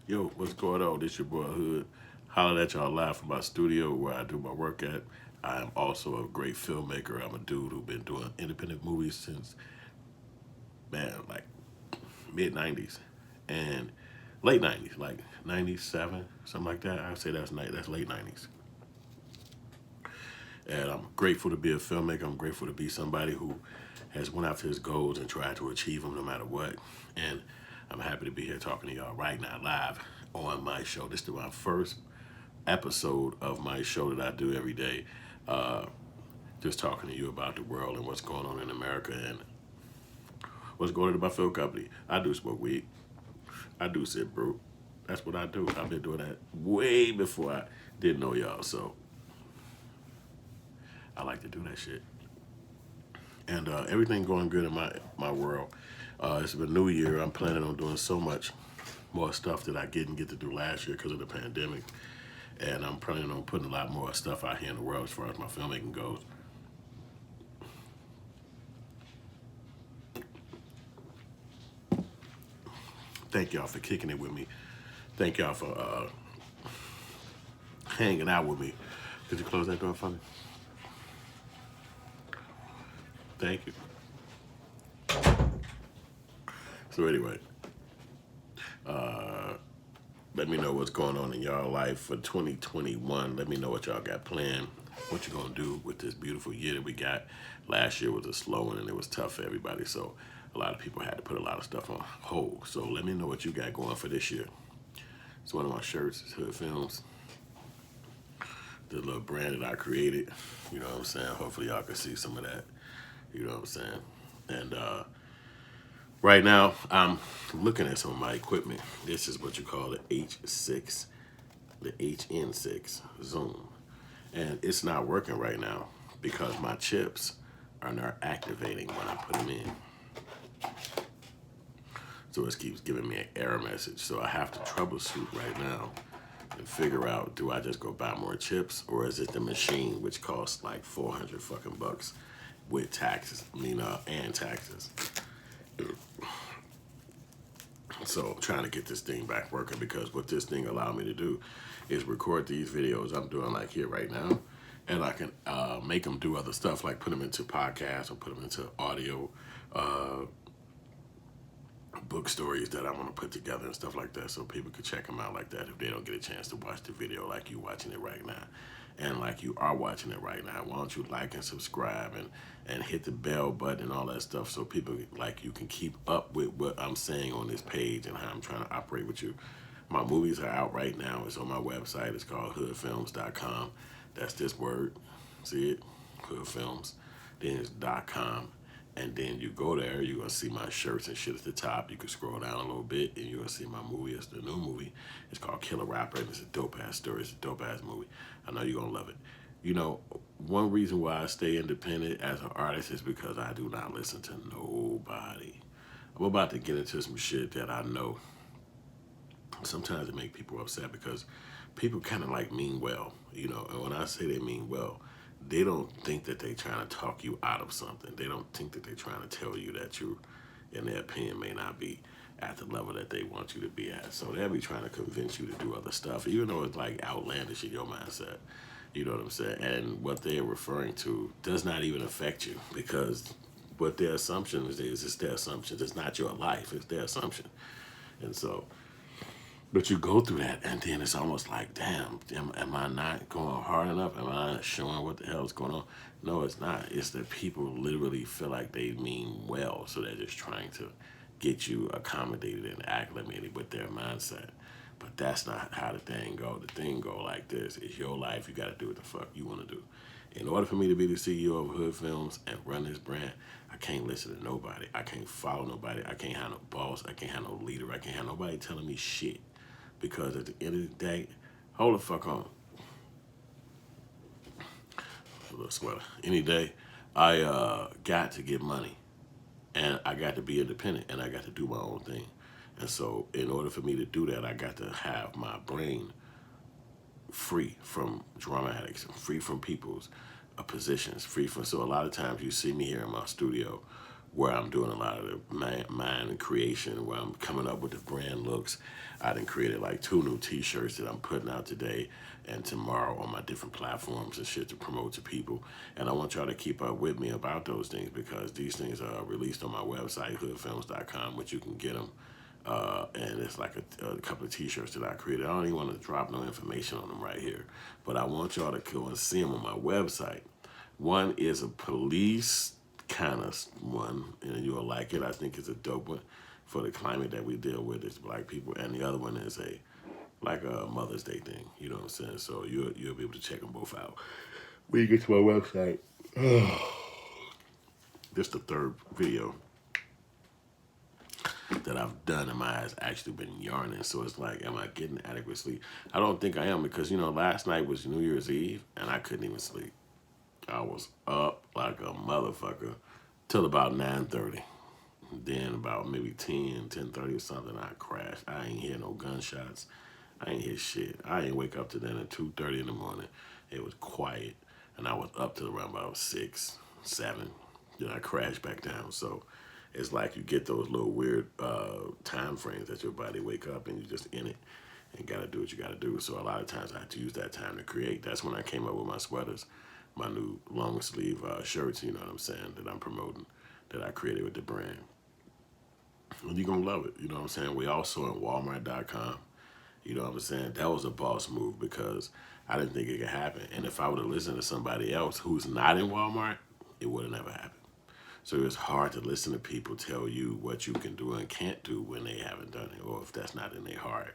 Yo, what's going on? This your boy Hood. Holla at y'all live from my studio where I do my work at. I am also a great filmmaker. I'm a dude who's been doing independent movies since, man, like mid 90s and late 90s, like 97, something like that. I would say that's late 90s. And I'm grateful to be a filmmaker. I'm grateful to be somebody who has went after his goals and tried to achieve them no matter what. And I'm happy to be here talking to y'all right now live on my show. This is my first episode of my show that I do every day. Uh, just talking to you about the world and what's going on in America and what's going on in my film company. I do smoke weed. I do sit brew. That's what I do. I've been doing that way before I didn't know y'all. So I like to do that shit. And everything going good in my world. It's a new year. I'm planning on doing so much more stuff that I didn't get to do last year because of the pandemic. And I'm planning on putting a lot more stuff out here in the world as far as my filmmaking goes. Thank y'all for kicking it with me. Thank y'all for hanging out with me. Could you close that door for me? Thank you. So anyway, uh, let me know what's going on in y'all life for 2021. Let me know what y'all got planned. What you gonna do with this beautiful year that we got? Last year was a slow one and it was tough for everybody. So a lot of people had to put a lot of stuff on hold. So let me know what you got going for this year. It's one of my shirts. It's Hood Films, the little brand that I created. You know what I'm saying? Hopefully y'all can see some of that. You know what I'm saying? And right now I'm looking at some of my equipment. This is what you call the H6, the HN6 Zoom. And it's not working right now because my chips are not activating when I put them in. So it keeps giving me an error message. So I have to troubleshoot right now and figure out, do I just go buy more chips or is it the machine which costs like 400 fucking bucks with taxes, and taxes. So I'm trying to get this thing back working because what this thing allowed me to do is record these videos I'm doing like here right now. And I can make them do other stuff like put them into podcasts or put them into audio uh, book stories that I want to put together and stuff like that so people could check them out like that if they don't get a chance to watch the video like you watching it right now. And like you are watching it right now, why don't you like and subscribe and hit the bell button and all that stuff so people like you can keep up with what I'm saying on this page and how I'm trying to operate with you. My movies are out right now. It's on my website. It's called hoodfilms.com. That's this word. See it? Hoodfilms. Then it's .com. And then you go there, you're gonna see my shirts and shit at the top. You can scroll down a little bit and you're gonna see my movie. It's the new movie. It's called Killer Rapper and it's a dope ass story. It's a dope ass movie. I know you're gonna love it. You know, one reason why I stay independent as an artist is because I do not listen to nobody. I'm about to get into some shit that I know sometimes it make people upset because people kind of like mean well, and when I say they mean well, they don't think that they trying to talk you out of something. They don't think that they're trying to tell you that you, in their opinion, may not be at the level that they want you to be at. So they'll be trying to convince you to do other stuff, even though it's like outlandish in your mindset. You know what I'm saying? And what they're referring to does not even affect you because what their assumption is it's their assumption. It's not your life. It's their assumption. And so but you go through that, and then it's almost like, damn, am I not going hard enough? Am I not showing what the hell is going on? No, it's not. It's that people literally feel like they mean well, so they're just trying to get you accommodated and acclimated with their mindset. But that's not how the thing go. The thing go like this. It's your life. You got to do what the fuck you want to do. In order for me to be the CEO of Hood Films and run this brand, I can't listen to nobody. I can't follow nobody. I can't have no boss. I can't have no leader. I can't have nobody telling me shit. Because at the end of the day, hold the fuck on. A little sweater. Any day, I got to get money. And I got to be independent. And I got to do my own thing. And so in order for me to do that, I got to have my brain free from drama addicts, free from people's positions, free from. So a lot of times you see me here in my studio where I'm doing a lot of the mind and creation, where I'm coming up with the brand looks. I done created like 2 new t-shirts that I'm putting out today and tomorrow on my different platforms and shit to promote to people. And I want y'all to keep up with me about those things, because these things are released on my website, hoodfilms.com, which you can get them. And it's like a couple of t-shirts that I created. I don't even want to drop no information on them right here, but I want y'all to go and see them on my website. One is a police kind of one, and you'll like it. I think it's a dope one for the climate that we deal with as black people. And the other one is a Mother's Day thing. You know what I'm saying? So you'll be able to check them both out when you get to my website. This is the 3rd video that I've done, and my eyes actually been yarning. So it's like, am I getting adequate sleep? I don't think I am, because last night was New Year's Eve and I couldn't even sleep. I was up like a motherfucker till about 9:30. Then about maybe 10:30 or something, I crashed. I ain't hear no gunshots. I ain't hear shit. I ain't wake up to then at 2:30 in the morning. It was quiet, and I was up till around about 6, 7. Then I crashed back down. So it's like you get those little weird time frames that your body wake up and you just in it and gotta do what you gotta do. So a lot of times I have to use that time to create. That's when I came up with my sweaters, my new long sleeve shirts, you know what I'm saying, that I'm promoting, that I created with the brand. And you're gonna love it, you know what I'm saying? We also on Walmart.com, you know what I'm saying? That was a boss move, because I didn't think it could happen. And if I would have listened to somebody else who's not in Walmart, it would have never happened. So it's hard to listen to people tell you what you can do and can't do when they haven't done it, or if that's not in their heart.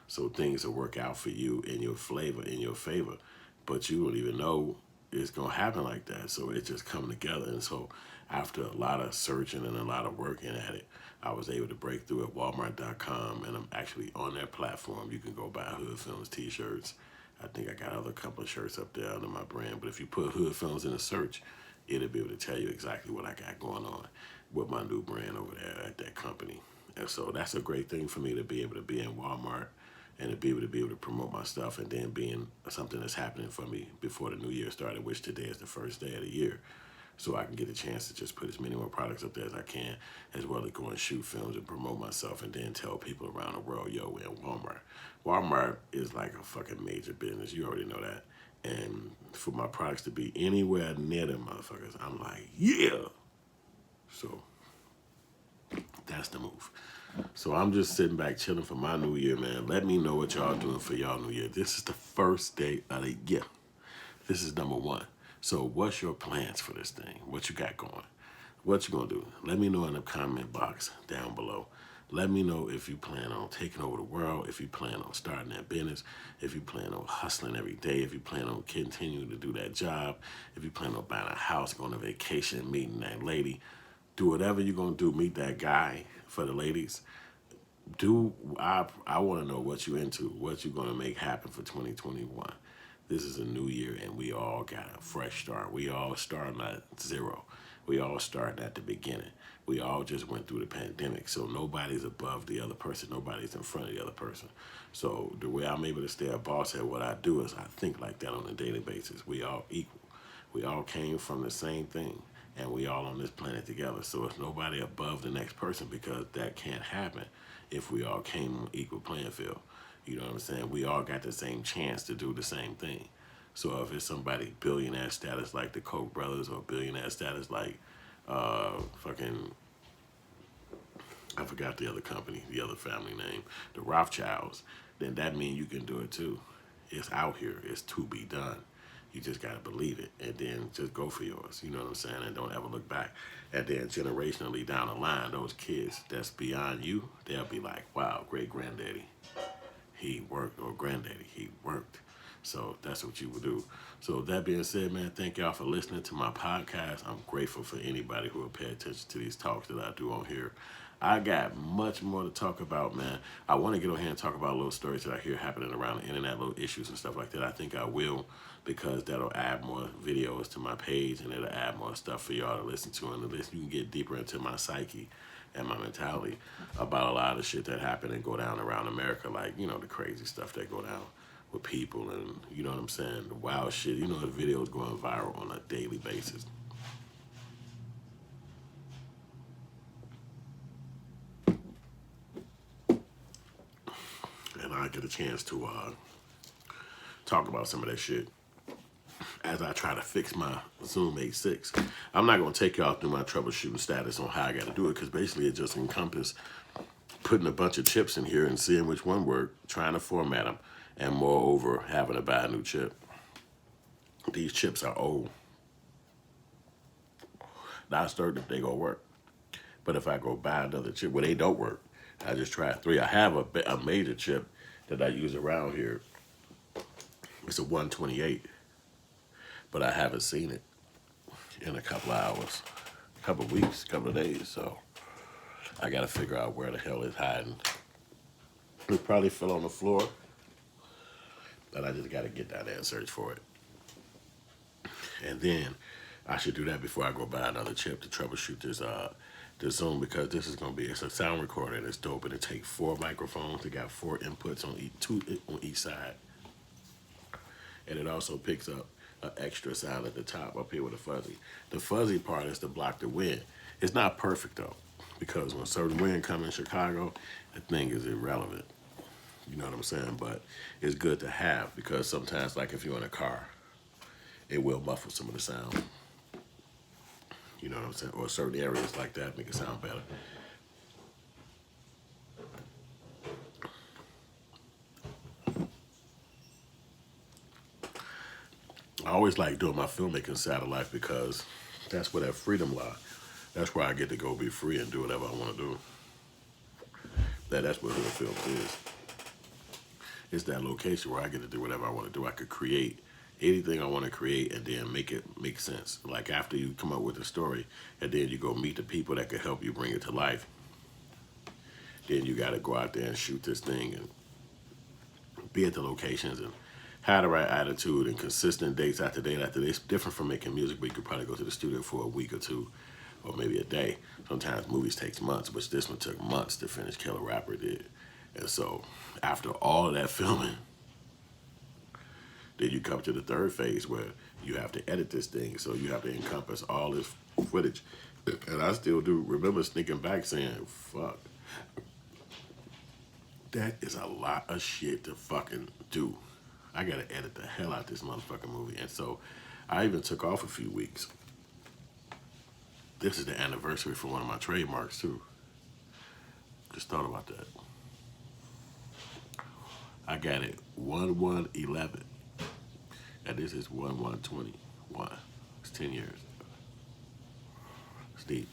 So things will work out for you in your favor, but you don't even know it's gonna happen like that. So it just come together. And so after a lot of searching and a lot of working at it, I was able to break through at Walmart.com, and I'm actually on that platform. You can go buy Hood Films t-shirts. I think I got other couple of shirts up there under my brand, but if you put Hood Films in a search, it'll be able to tell you exactly what I got going on with my new brand over there at that company. And so that's a great thing for me, to be able to be in Walmart and to be able to promote my stuff, and then being something that's happening for me before the new year started, which today is the first day of the year. So I can get a chance to just put as many more products up there as I can, as well as go and shoot films and promote myself, and then tell people around the world, yo, we're in Walmart. Walmart is like a fucking major business. You already know that. And for my products to be anywhere near them motherfuckers, I'm like, yeah. So that's the move. So I'm just sitting back chilling for my new year, man. Let me know what y'all doing for y'all new year. This is the first day of the year. This is number 1. So what's your plans for this thing? What you got going? What you gonna do? Let me know in the comment box down below. Let me know if you plan on taking over the world, if you plan on starting that business, if you plan on hustling every day, if you plan on continuing to do that job, if you plan on buying a house, going on vacation, meeting that lady. Do whatever you're gonna do. Meet that guy for the ladies. I want to know what you into, what you're gonna make happen for 2021. This is a new year, and we all got a fresh start. We all starting at 0. We all starting at the beginning. We all just went through the pandemic, so nobody's above the other person. Nobody's in front of the other person. So the way I'm able to stay a boss at what I do is I think like that on a daily basis. We all equal. We all came from the same thing, and we all on this planet together. So it's nobody above the next person, because that can't happen if we all came on equal playing field. You know what I'm saying? We all got the same chance to do the same thing. So if it's somebody billionaire status like the Koch brothers, or billionaire status like fucking, I forgot the other company, the other family name, the Rothschilds, then that means you can do it too. It's out here. It's to be done. You just got to believe it, and then just go for yours. You know what I'm saying? And don't ever look back. And then generationally down the line, those kids that's beyond you, they'll be like, wow, great granddaddy, he worked, or granddaddy, he worked. So that's what you would do. So that being said, man, thank y'all for listening to my podcast. I'm grateful for anybody who will pay attention to these talks that I do on here. I got much more to talk about, man. I want to get on here and talk about little stories that I hear happening around the internet, little issues and stuff like that. I think I will, because that'll add more videos to my page, and it'll add more stuff for y'all to listen to, and you can get deeper into my psyche and my mentality about a lot of shit that happened and go down around America, like, the crazy stuff that go down with people, and you know what I'm saying, the wild shit. The videos going viral on a daily basis. and I get a chance to talk about some of that shit as I try to fix my Zoom H6. I'm not going to take y'all through my troubleshooting status on how I got to do it, because basically it just encompasses putting a bunch of chips in here and seeing which one work, trying to format them, and moreover, having to buy a new chip. These chips are old. Not certain if they gonna work. But if I go buy another chip, well, they don't work. I just tried 3. I have a major chip that I use around here. It's a 128, but I haven't seen it in a couple of hours, a couple of weeks, a couple of days. So I got to figure out where the hell it's hiding. It probably fell on the floor, but I just got to get down there and search for it. And then I should do that before I go buy another chip to troubleshoot this Zoom, because this is gonna be, it's a sound recorder and it's dope, and it takes 4 microphones. It got 4 inputs on two on each side, and it also picks up an extra sound at the top up here with a fuzzy. The fuzzy part is to block the wind. It's not perfect though, because when certain wind comes in Chicago, the thing is irrelevant. You know what I'm saying? But it's good to have, because sometimes, like if you're in a car, it will muffle some of the sound. You know what I'm saying? Or certain areas like that make it sound better. I always like doing my filmmaking side of life, because that's where that freedom lies. That's where I get to go be free and do whatever I want to do. That's what Hood Films is. It's that location where I get to do whatever I want to do. I could create anything I want to create and then make it make sense. Like after you come up with a story, and then you go meet the people that can help you bring it to life. Then you got to go out there and shoot this thing and be at the locations and have the right attitude and consistent dates after day after day. It's different from making music, but you could probably go to the studio for a week or 2, or maybe a day. Sometimes movies takes months, which this one took months to finish. Killer Rapper did. And so after all of that filming, then you come to the 3rd phase where you have to edit this thing. So you have to encompass all this footage. And I still do remember sneaking back saying, fuck, that is a lot of shit to fucking do. I gotta edit the hell out this motherfucking movie. And so I even took off a few weeks. This is the anniversary for one of my trademarks too. Just thought about that. I got it 1/1/11. And this is 1/1/21. It's 10 years. It's deep.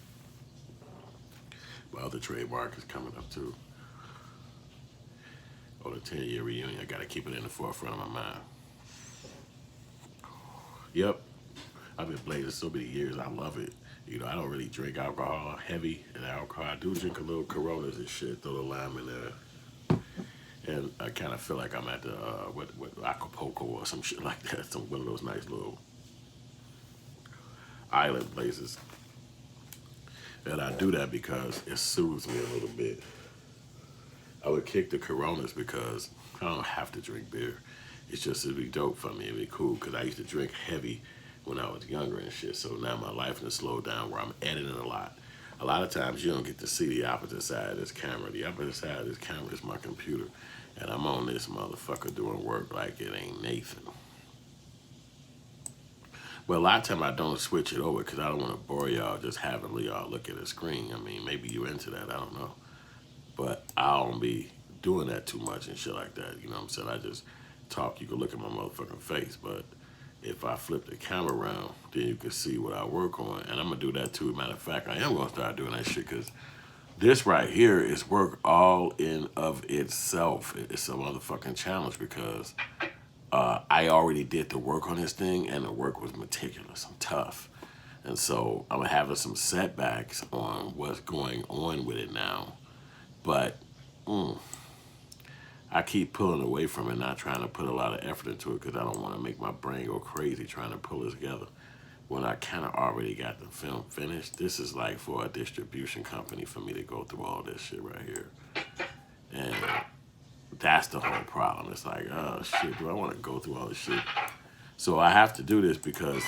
My other trademark is coming up too. Oh, the 10-year reunion. I gotta keep it in the forefront of my mind. Yep. I've been blazing so many years. I love it. You know, I don't really drink alcohol, heavy and alcohol. I do drink a little Coronas and shit, throw the lime in there. And I kind of feel like I'm at the, what Acapulco or some shit like that. One of those nice little island places. And I do that because it soothes me a little bit. I would kick the Coronas because I don't have to drink beer. It's just, it'd be dope for me. It'd be cool, because I used to drink heavy when I was younger and shit. So now my life has slowed down where I'm editing a lot. A lot of times you don't get to see the opposite side of this camera. The opposite side of this camera is my computer. And I'm on this motherfucker doing work like it ain't Nathan. But a lot of time I don't switch it over because I don't want to bore y'all just having y'all look at a screen. I mean, maybe you into that, I don't know. But I don't be doing that too much and shit like that. You know what I'm saying? I just talk, you can look at my motherfucking face. But if I flip the camera around, then you can see what I work on. And I'm going to do that too. Matter of fact, I am going to start doing that shit, because this right here is work all in of itself. It's a motherfucking challenge, because I already did the work on this thing, and the work was meticulous and tough. And so I'm having some setbacks on what's going on with it now. But I keep pulling away from it, not trying to put a lot of effort into it, because I don't want to make my brain go crazy trying to pull it together when I kind of already got the film finished. This is like for a distribution company for me to go through all this shit right here. And that's the whole problem. It's like, oh shit, do I want to go through all this shit? So I have to do this because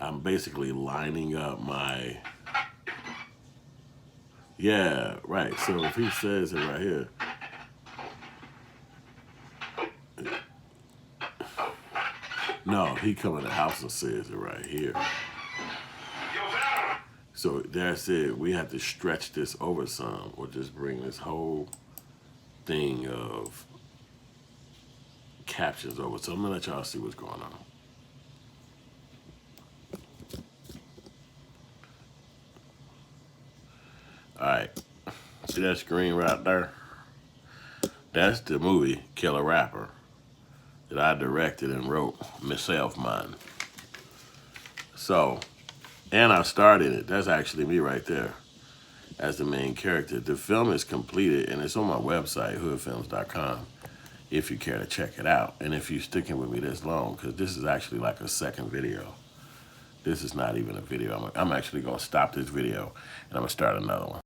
I'm basically lining up my Yeah, right. So if he says it right here, no, he come in the house and says it right here. So that's it. We have to stretch this over some, or just bring this whole thing of captions over. So I'm gonna let y'all see what's going on. All right, see that screen right there? That's the movie Killer Rapper that I directed and wrote myself, man. So, and I started it. That's actually me right there as the main character. The film is completed and it's on my website, hoodfilms.com, if you care to check it out. And if you're sticking with me this long, because this is actually like a second video. This is not even a video. I'm actually going to stop this video and I'm going to start another one.